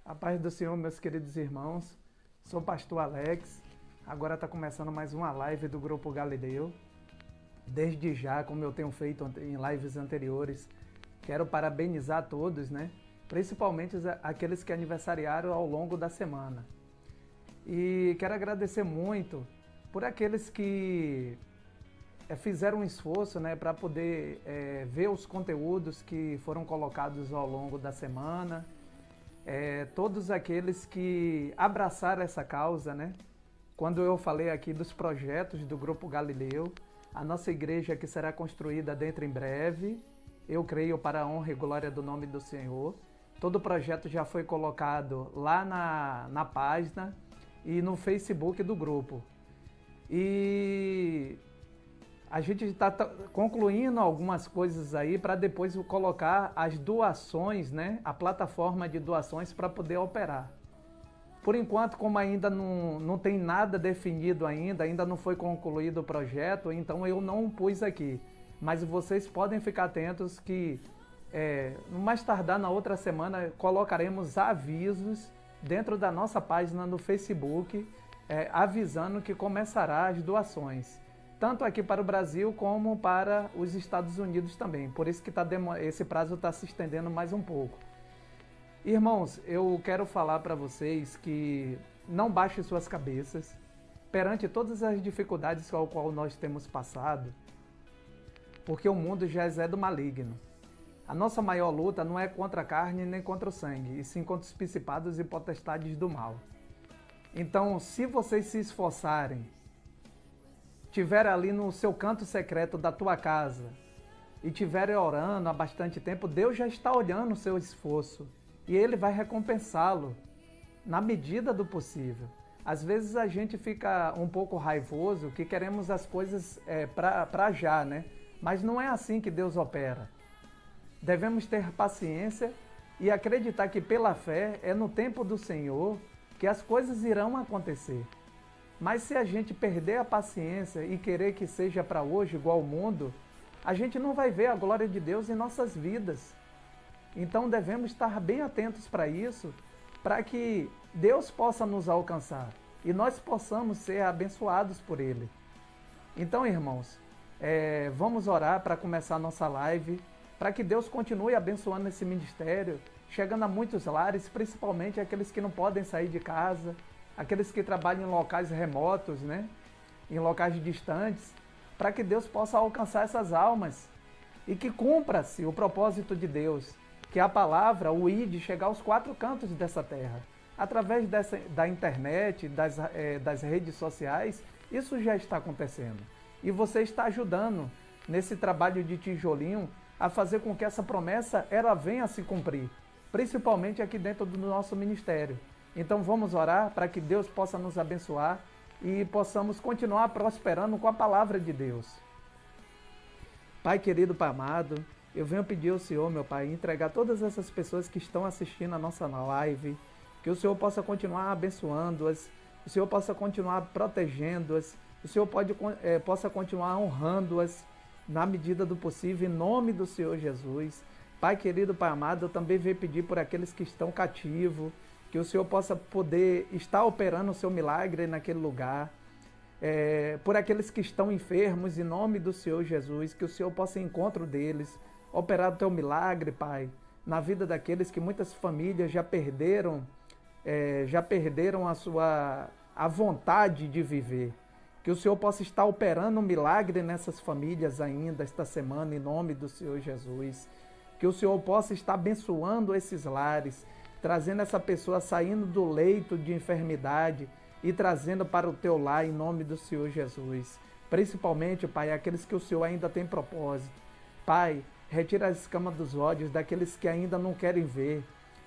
A paz do Senhor, meus queridos irmãos. Sou o pastor Alex. Agora está começando mais uma live do Grupo Galileu. Desde já, como eu tenho feito em lives anteriores, quero parabenizar todos, né? Principalmente aqueles que aniversariaram ao longo da semana. E quero agradecer muito por aqueles que fizeram um esforço, né, para poder ver os conteúdos que foram colocados ao longo da semana. Todos aqueles que abraçaram essa causa, né? Quando eu falei aqui dos projetos do Grupo Galileu, a nossa igreja que será construída dentro em breve, eu creio para a honra e glória do nome do Senhor. Todo o projeto já foi colocado lá na página e no Facebook do grupo. E a gente está concluindo algumas coisas aí para depois colocar as doações, né? A plataforma de doações para poder operar. Por enquanto, como ainda não tem nada definido ainda não foi concluído o projeto, então eu não pus aqui. Mas vocês podem ficar atentos que mais tardar na outra semana colocaremos avisos dentro da nossa página no Facebook, avisando que começará as doações. Tanto aqui para o Brasil como para os Estados Unidos também. Por isso que esse prazo está se estendendo mais um pouco. Irmãos, eu quero falar para vocês que não baixem suas cabeças perante todas as dificuldades ao qual nós temos passado, porque o mundo já é do maligno. A nossa maior luta não é contra a carne nem contra o sangue, e sim contra os principados e potestades do mal. Então, se vocês se esforçarem, estiver ali no seu canto secreto da tua casa e estiverem orando há bastante tempo, Deus já está olhando o seu esforço e Ele vai recompensá-lo na medida do possível. Às vezes a gente fica um pouco raivoso, que queremos as coisas para já, né? Mas não é assim que Deus opera. Devemos ter paciência e acreditar que pela fé é no tempo do Senhor que as coisas irão acontecer. Mas se a gente perder a paciência e querer que seja para hoje igual ao mundo, a gente não vai ver a glória de Deus em nossas vidas. Então devemos estar bem atentos para isso, para que Deus possa nos alcançar e nós possamos ser abençoados por Ele. Então, irmãos, vamos orar para começar a nossa live, para que Deus continue abençoando esse ministério, chegando a muitos lares, principalmente aqueles que não podem sair de casa, aqueles que trabalham em locais remotos, né? Em locais distantes, para que Deus possa alcançar essas almas e que cumpra-se o propósito de Deus, que a palavra, o ID, chegar aos quatro cantos dessa terra. Através da internet, das redes sociais, isso já está acontecendo. E você está ajudando nesse trabalho de tijolinho a fazer com que essa promessa ela venha a se cumprir, principalmente aqui dentro do nosso ministério. Então vamos orar para que Deus possa nos abençoar e possamos continuar prosperando com a palavra de Deus. Pai querido, Pai amado, eu venho pedir ao Senhor, meu Pai, entregar todas essas pessoas que estão assistindo a nossa live, que o Senhor possa continuar abençoando-as, o Senhor possa continuar protegendo-as, o Senhor possa continuar honrando-as na medida do possível, em nome do Senhor Jesus. Pai querido, Pai amado, eu também venho pedir por aqueles que estão cativos, que o Senhor possa poder estar operando o seu milagre naquele lugar. Por aqueles que estão enfermos, em nome do Senhor Jesus, que o Senhor possa, em encontro deles, operar o teu milagre, Pai, na vida daqueles que muitas famílias já perderam a vontade de viver. Que o Senhor possa estar operando um milagre nessas famílias ainda esta semana, em nome do Senhor Jesus. Que o Senhor possa estar abençoando esses lares, trazendo essa pessoa saindo do leito de enfermidade e trazendo para o teu lar em nome do Senhor Jesus. Principalmente, Pai, aqueles que o Senhor ainda tem propósito. Pai, retira as escamas dos olhos daqueles que ainda não querem ver,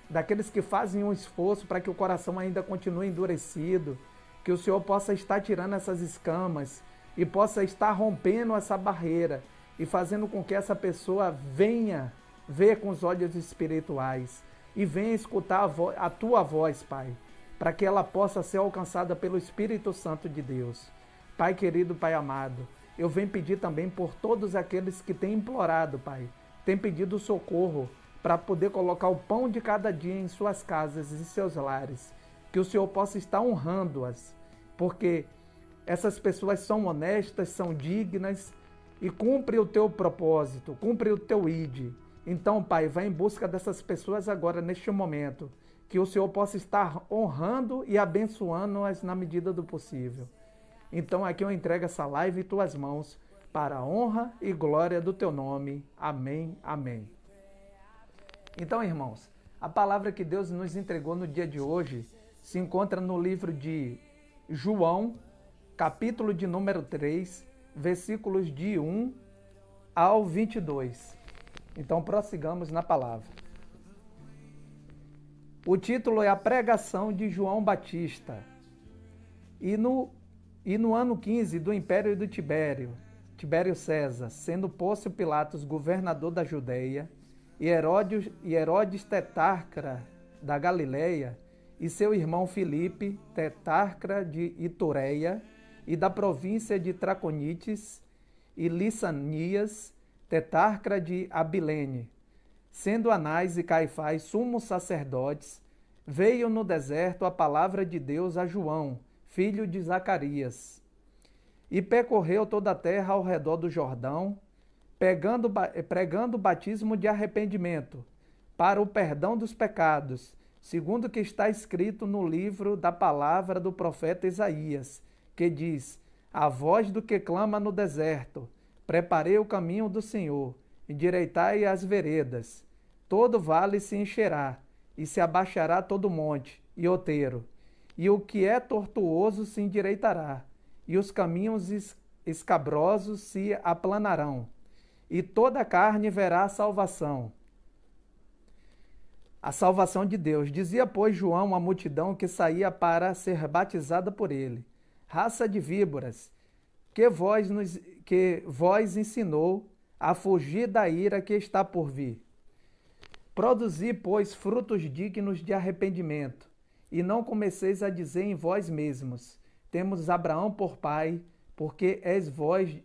daqueles que fazem um esforço para que o coração ainda continue endurecido. Que o Senhor possa estar tirando essas escamas e possa estar rompendo essa barreira e fazendo com que essa pessoa venha ver com os olhos espirituais e venha escutar a tua voz, Pai, para que ela possa ser alcançada pelo Espírito Santo de Deus. Pai querido, Pai amado, eu venho pedir também por todos aqueles que têm implorado, Pai, têm pedido socorro para poder colocar o pão de cada dia em suas casas e em seus lares. Que o Senhor possa estar honrando-as, porque essas pessoas são honestas, são dignas e cumprem o teu propósito, cumprem o teu ID. Então, Pai, vai em busca dessas pessoas agora, neste momento, que o Senhor possa estar honrando e abençoando-as na medida do possível. Então, aqui eu entrego essa live em tuas mãos, para a honra e glória do teu nome. Amém, amém. Então, irmãos, a palavra que Deus nos entregou no dia de hoje se encontra no livro de João, capítulo de número 3, versículos de 1 ao 22. Então, prossigamos na palavra. O título é A Pregação de João Batista. E no ano 15 do Império de Tibério César, sendo Pôncio Pilatos governador da Judeia, e Herodes tetrarca da Galileia, e seu irmão Filipe, tetrarca de Itureia, e da província de Traconites, e Lissanias, tetrarca de Abilene, sendo Anás e Caifás sumos sacerdotes, veio no deserto a palavra de Deus a João, filho de Zacarias, e percorreu toda a terra ao redor do Jordão, pregando o batismo de arrependimento, para o perdão dos pecados, segundo o que está escrito no livro da palavra do profeta Isaías, que diz: a voz do que clama no deserto, preparei o caminho do Senhor, endireitai as veredas. Todo vale se encherá, e se abaixará todo monte e outeiro, e o que é tortuoso se endireitará, e os caminhos escabrosos se aplanarão, e toda a carne verá a salvação de Deus. Dizia, pois, João à multidão que saía para ser batizada por ele: raça de víboras, que vós ensinou a fugir da ira que está por vir. Produzi, pois, frutos dignos de arrependimento, e não comeceis a dizer em vós mesmos: temos Abraão por pai, porque és vós,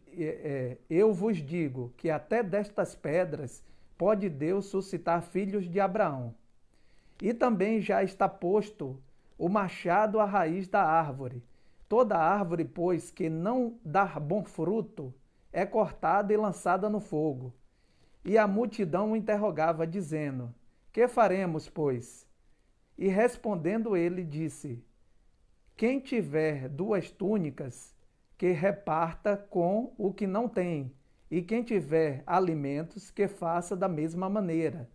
eu vos digo, que até destas pedras pode Deus suscitar filhos de Abraão. E também já está posto o machado à raiz da árvore. Toda árvore, pois, que não dá bom fruto, é cortada e lançada no fogo. E a multidão o interrogava, dizendo: que faremos, pois? E respondendo ele, disse: quem tiver 2 túnicas, que reparta com o que não tem, e quem tiver alimentos, que faça da mesma maneira.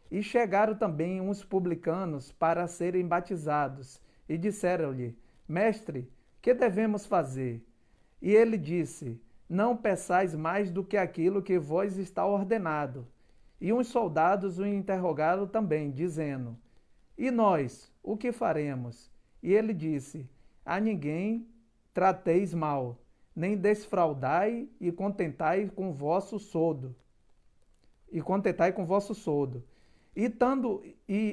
E chegaram também uns publicanos para serem batizados, e disseram-lhe: mestre, que devemos fazer? E ele disse: não peçais mais do que aquilo que vos está ordenado. E uns soldados o interrogaram também, dizendo: e nós, o que faremos? E ele disse: a ninguém trateis mal, nem desfraudai, e contentai com vosso soldo. E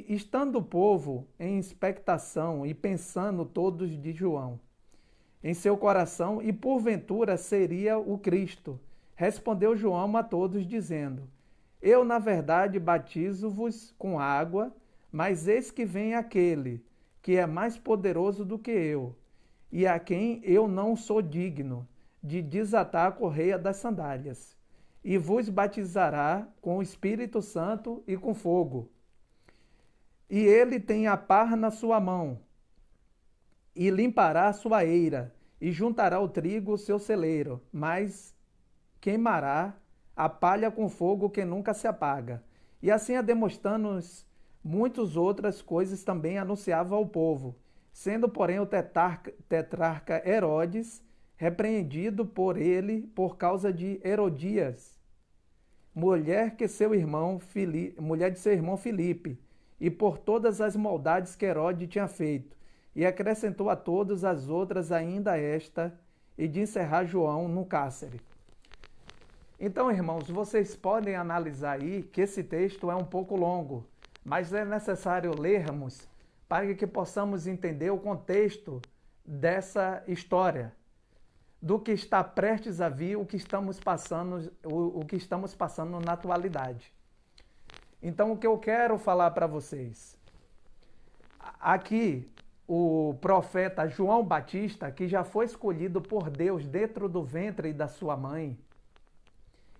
estando o povo em expectação e pensando todos de João em seu coração, e porventura seria o Cristo, respondeu João a todos, dizendo: eu, na verdade, batizo-vos com água, mas eis que vem aquele que é mais poderoso do que eu, e a quem eu não sou digno de desatar a correia das sandálias, e vos batizará com o Espírito Santo e com fogo. E ele tem a pá na sua mão, e limpará a sua eira, e juntará o trigo ao seu celeiro, mas queimará a palha com fogo que nunca se apaga. E assim, demonstrando-nos muitas outras coisas, também anunciava ao povo. Sendo, porém, o tetrarca Herodes repreendido por ele por causa de Herodias, mulher de seu irmão Filipe, e por todas as maldades que Herodes tinha feito, e acrescentou a todas as outras ainda esta, e de encerrar João no cárcere. Então, irmãos, vocês podem analisar aí que esse texto é um pouco longo, mas é necessário lermos para que possamos entender o contexto dessa história, do que está prestes a vir, o que estamos passando na atualidade. Então, o que eu quero falar para vocês? Aqui, o profeta João Batista, que já foi escolhido por Deus dentro do ventre da sua mãe,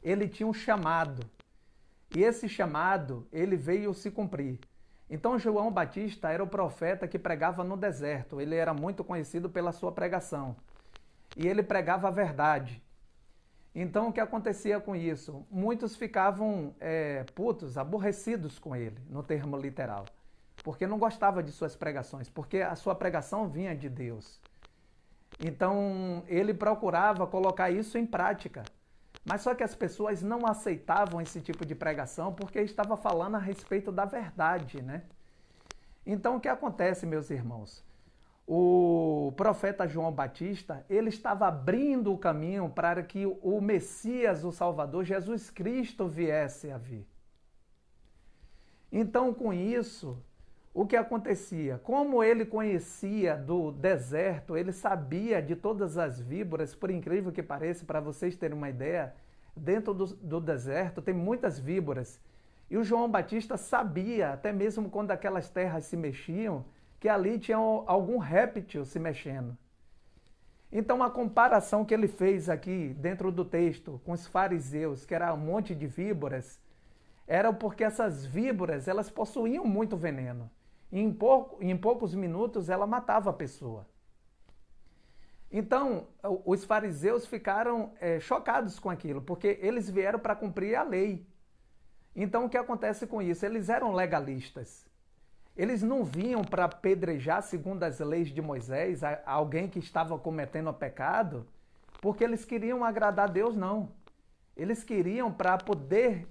ele tinha um chamado. E esse chamado, ele veio se cumprir. Então, João Batista era o profeta que pregava no deserto. Ele era muito conhecido pela sua pregação. E ele pregava a verdade. Então, o que acontecia com isso? Muitos ficavam putos, aborrecidos com ele, no termo literal. Porque não gostava de suas pregações, porque a sua pregação vinha de Deus. Então, ele procurava colocar isso em prática. Mas só que as pessoas não aceitavam esse tipo de pregação porque estava falando a respeito da verdade, né? Então, o que acontece, meus irmãos? O profeta João Batista, ele estava abrindo o caminho para que o Messias, o Salvador, Jesus Cristo, viesse a vir. Então, com isso, o que acontecia? Como ele conhecia do deserto, ele sabia de todas as víboras, por incrível que pareça, para vocês terem uma ideia, dentro do deserto tem muitas víboras. E o João Batista sabia, até mesmo quando aquelas terras se mexiam, que ali tinha algum réptil se mexendo. Então a comparação que ele fez aqui dentro do texto com os fariseus, que era um monte de víboras, era porque essas víboras elas possuíam muito veneno. E em poucos minutos ela matava a pessoa. Então os fariseus ficaram chocados com aquilo, porque eles vieram para cumprir a lei. Então o que acontece com isso? Eles eram legalistas. Eles não vinham para apedrejar, segundo as leis de Moisés, alguém que estava cometendo pecado, porque eles queriam agradar a Deus, não. Eles queriam para poder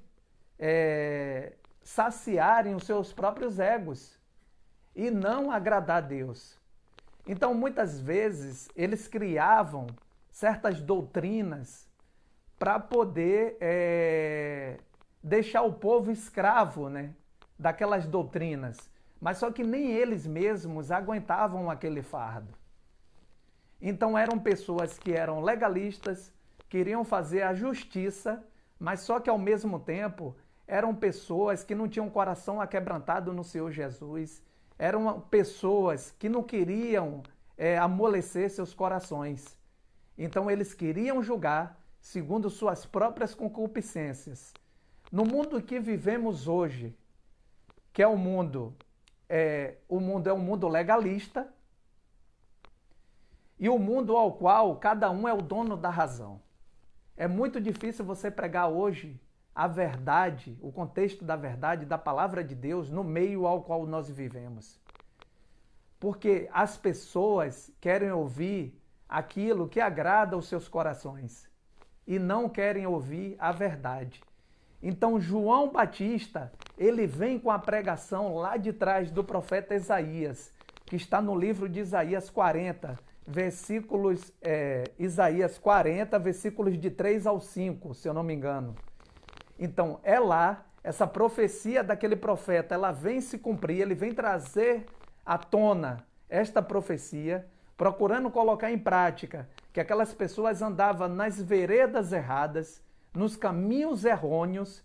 saciarem os seus próprios egos e não agradar a Deus. Então, muitas vezes, eles criavam certas doutrinas para poder deixar o povo escravo, né, daquelas doutrinas. Mas só que nem eles mesmos aguentavam aquele fardo. Então eram pessoas que eram legalistas, queriam fazer a justiça, mas só que ao mesmo tempo eram pessoas que não tinham coração aquebrantado no Senhor Jesus, eram pessoas que não queriam amolecer seus corações. Então eles queriam julgar segundo suas próprias concupiscências. No mundo que vivemos hoje, que é o mundo é um mundo legalista e o mundo ao qual cada um é o dono da razão. É muito difícil você pregar hoje a verdade, o contexto da verdade, da palavra de Deus no meio ao qual nós vivemos. Porque as pessoas querem ouvir aquilo que agrada aos seus corações e não querem ouvir a verdade. Então João Batista, ele vem com a pregação lá de trás do profeta Isaías, que está no livro de Isaías 40, Isaías 40, versículos de 3 ao 5, se eu não me engano. Então é lá, essa profecia daquele profeta, ela vem se cumprir, ele vem trazer à tona esta profecia, procurando colocar em prática que aquelas pessoas andavam nas veredas erradas, nos caminhos errôneos,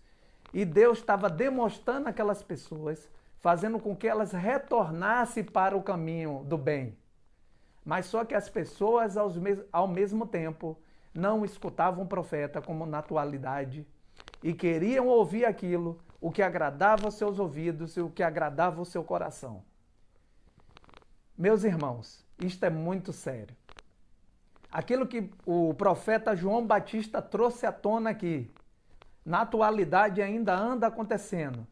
e Deus estava demonstrando aquelas pessoas, fazendo com que elas retornassem para o caminho do bem. Mas só que as pessoas, ao mesmo tempo, não escutavam o profeta como na atualidade e queriam ouvir aquilo, o que agradava aos seus ouvidos e o que agradava ao seu coração. Meus irmãos, isto é muito sério. Aquilo que o profeta João Batista trouxe à tona aqui, na atualidade ainda anda acontecendo.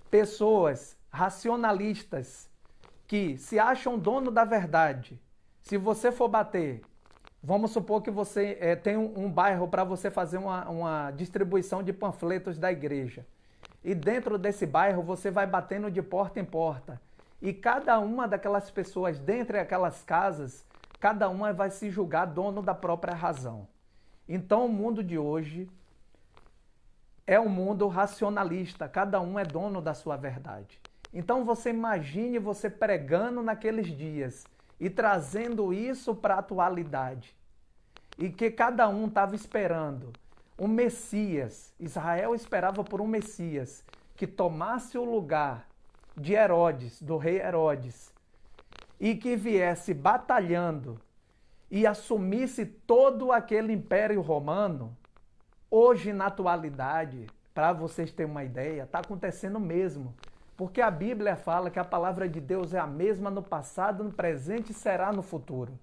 Pessoas racionalistas que se acham dono da verdade. Se você for bater, vamos supor que você tem um bairro para você fazer uma distribuição de panfletos da igreja. E dentro desse bairro você vai batendo de porta em porta. E cada uma daquelas pessoas, dentre aquelas casas, cada uma vai se julgar dono da própria razão. Então o mundo de hoje é um mundo racionalista, cada um é dono da sua verdade. Então você imagine você pregando naqueles dias e trazendo isso para a atualidade. E que cada um estava esperando um Messias. Israel esperava por um Messias que tomasse o lugar de Herodes, do rei Herodes, e que viesse batalhando e assumisse todo aquele império romano, hoje na atualidade, para vocês terem uma ideia, está acontecendo mesmo. Porque a Bíblia fala que a palavra de Deus é a mesma no passado, no presente e será no futuro.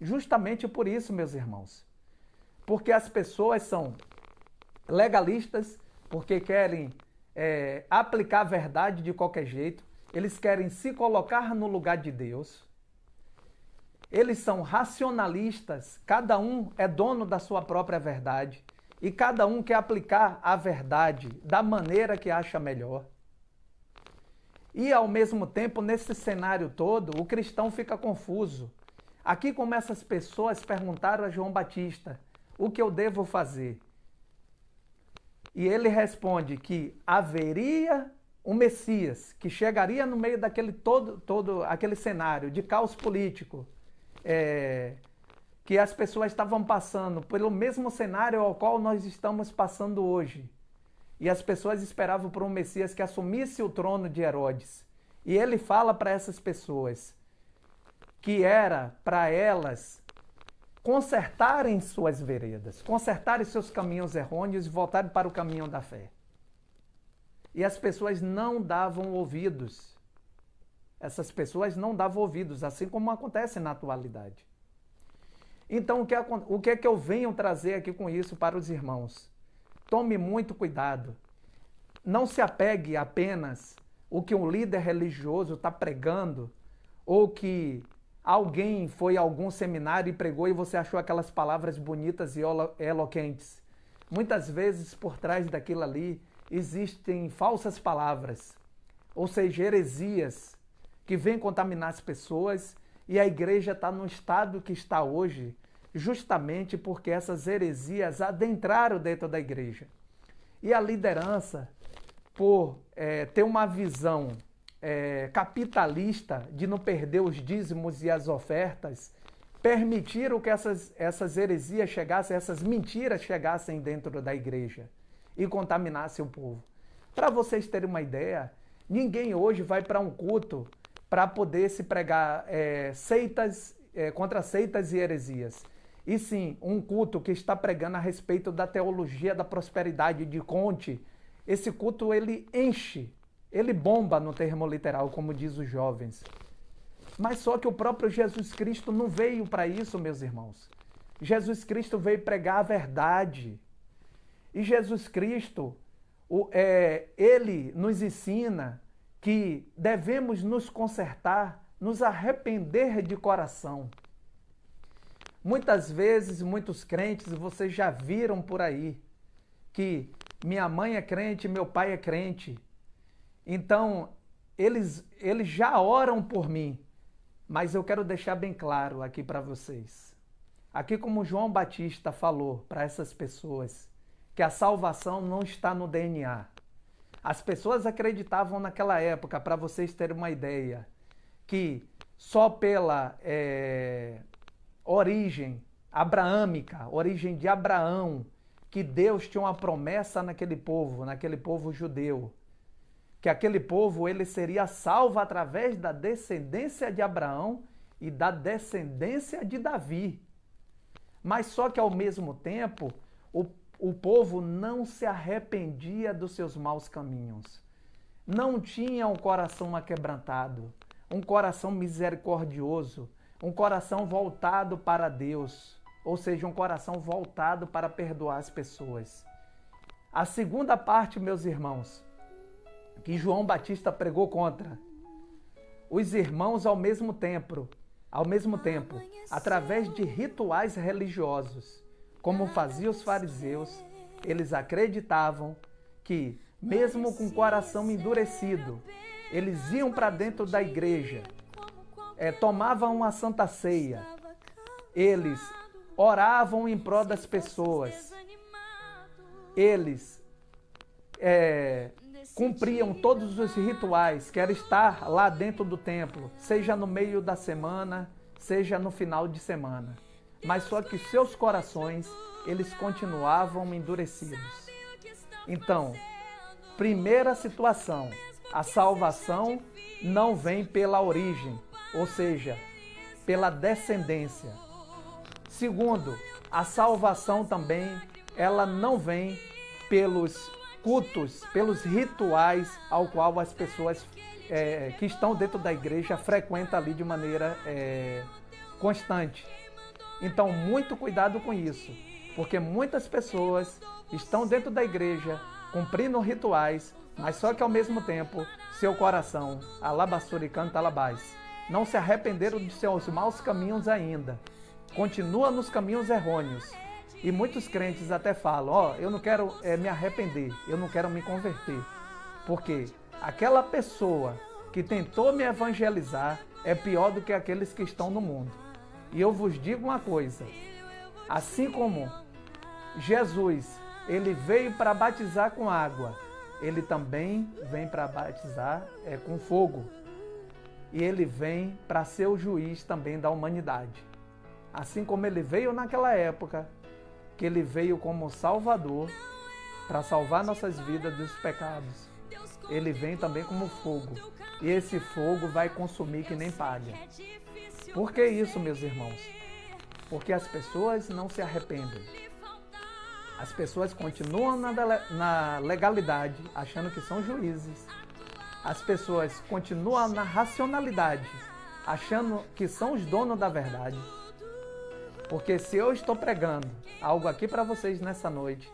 Justamente por isso, meus irmãos. Porque as pessoas são legalistas, porque querem aplicar a verdade de qualquer jeito, eles querem se colocar no lugar de Deus, eles são racionalistas, cada um é dono da sua própria verdade, e cada um quer aplicar a verdade da maneira que acha melhor. E, ao mesmo tempo, nesse cenário todo, o cristão fica confuso. Aqui começam as pessoas perguntaram a João Batista, o que eu devo fazer? E ele responde que haveria um Messias, que chegaria no meio daquele todo aquele cenário de caos político, que as pessoas estavam passando pelo mesmo cenário ao qual nós estamos passando hoje. E as pessoas esperavam por um Messias que assumisse o trono de Herodes. E ele fala para essas pessoas que era para elas consertarem suas veredas, consertarem seus caminhos errôneos e voltarem para o caminho da fé. E as pessoas não davam ouvidos. Essas pessoas não davam ouvidos, assim como acontece na atualidade. Então, o que é que eu venho trazer aqui com isso para os irmãos? Tome muito cuidado. Não se apegue apenas o que um líder religioso está pregando, ou que alguém foi a algum seminário e pregou e você achou aquelas palavras bonitas e eloquentes. Muitas vezes, por trás daquilo ali, existem falsas palavras, ou seja, heresias, que vêm contaminar as pessoas, e a igreja está no estado que está hoje, justamente porque essas heresias adentraram dentro da igreja. E a liderança, por ter uma visão capitalista de não perder os dízimos e as ofertas, permitiram que essas heresias chegassem, essas mentiras chegassem dentro da igreja e contaminassem o povo. Para vocês terem uma ideia, ninguém hoje vai para um culto para poder se pregar contra seitas e heresias. E sim, um culto que está pregando a respeito da teologia da prosperidade de Conte, esse culto ele enche, ele bomba no termo literal, como diz os jovens. Mas só que o próprio Jesus Cristo não veio para isso, meus irmãos. Jesus Cristo veio pregar a verdade. E Jesus Cristo, ele nos ensina que devemos nos consertar, nos arrepender de coração. Muitas vezes, muitos crentes, vocês já viram por aí, que minha mãe é crente, meu pai é crente. Então, eles já oram por mim. Mas eu quero deixar bem claro aqui para vocês. Aqui como João Batista falou para essas pessoas, que a salvação não está no DNA. As pessoas acreditavam naquela época, para vocês terem uma ideia, que só pela origem abraâmica, origem de Abraão, que Deus tinha uma promessa naquele povo judeu, que aquele povo ele seria salvo através da descendência de Abraão e da descendência de Davi. Mas só que ao mesmo tempo, o povo não se arrependia dos seus maus caminhos. Não tinha um coração aquebrantado, um coração misericordioso, um coração voltado para Deus, ou seja, um coração voltado para perdoar as pessoas. A segunda parte, meus irmãos, que João Batista pregou contra, os irmãos ao mesmo tempo, através de rituais religiosos, como faziam os fariseus, eles acreditavam que, mesmo com o coração endurecido, eles iam para dentro da igreja, tomavam uma santa ceia, eles oravam em prol das pessoas, eles cumpriam todos os rituais, que era estar lá dentro do templo, seja no meio da semana, seja no final de semana. Mas só que seus corações, eles continuavam endurecidos. Então, Primeira situação, a salvação não vem pela origem, ou seja, pela descendência. Segundo, a salvação também, ela não vem pelos cultos, pelos rituais ao qual as pessoas que estão dentro da igreja frequentam ali de maneira constante. Então, muito cuidado com isso, porque muitas pessoas estão dentro da igreja cumprindo rituais, mas só que ao mesmo tempo, seu coração, alabassuri canta alabás, não se arrependeram de seus maus caminhos ainda, continua nos caminhos errôneos. E muitos crentes até falam, eu não quero me arrepender, eu não quero me converter, porque aquela pessoa que tentou me evangelizar é pior do que aqueles que estão no mundo. E eu vos digo uma coisa, assim como Jesus, ele veio para batizar com água, ele também vem para batizar com fogo. E ele vem para ser o juiz também da humanidade. Assim como ele veio naquela época, que ele veio como Salvador, para salvar nossas vidas dos pecados. Ele vem também como fogo. E esse fogo vai consumir que nem palha. Por que isso, meus irmãos? Porque as pessoas não se arrependem. As pessoas continuam na legalidade, achando que são juízes. As pessoas continuam na racionalidade, achando que são os donos da verdade. Porque se eu estou pregando algo aqui para vocês nessa noite,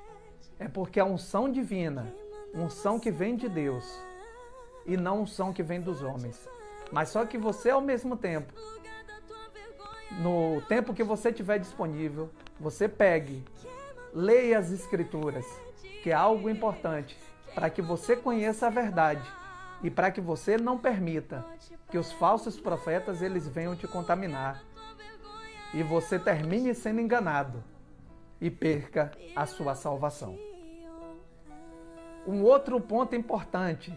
é porque a unção divina, unção que vem de Deus, e não unção que vem dos homens. Mas só que você, ao mesmo tempo, no tempo que você tiver disponível, você pegue, leia as Escrituras, que é algo importante, para que você conheça a verdade e para que você não permita que os falsos profetas eles venham te contaminar e você termine sendo enganado e perca a sua salvação. Um outro ponto importante,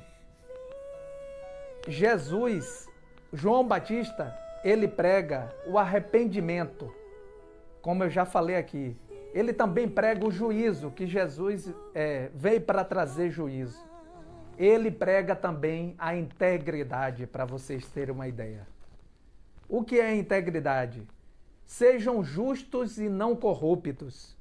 João Batista, ele prega o arrependimento, como eu já falei aqui. Ele também prega o juízo, que Jesus veio para trazer juízo. Ele prega também a integridade, para vocês terem uma ideia. O que é integridade? Sejam justos e não corruptos.